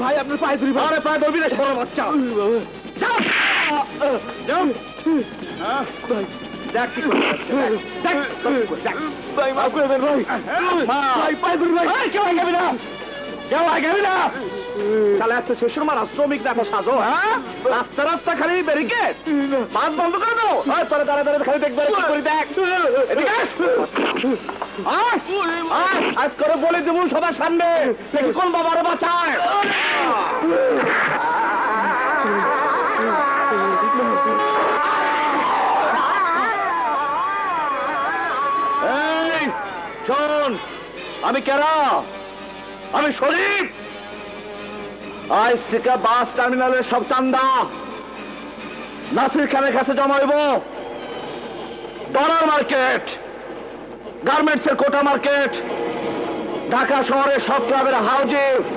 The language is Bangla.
ভাই আপনার পায়ে ধরি ভাই। আরে পায়ে ধরবি না সরো বাচ্চা যাও যাও হ্যাঁ ভাই দেখ কি করতে দেখ ভাই মাফ করে দেন ভাই। ভাই পায়ে ধরি ভাই। কেউ আগাবি না কেউ আগাবি না তাহলে আজকে শ্বশুর মারা শ্রমিক না সাজো হ্যাঁ রাস্তা রাস্তা খালি ব্যারিকেড বাস বন্ধ করে দাও তোরা দাঁড়া দাঁড়া খালি দেখবে কি করি দেখ এদিকে আস। আয়, আয়, আজ করে বলে দেবো সবার সামনে দেখি কোন বাবারে বাঁচায় এই শোন আমি কেরা আমি শরীফ আজ থেকে বাস টার্মিনালের সব চান্দা নাসির খানের কাছে জমা হইব ডলার মার্কেট গার্মেন্টসের কোটা মার্কেট ঢাকা শহরের সব ক্লাবের হাউজিং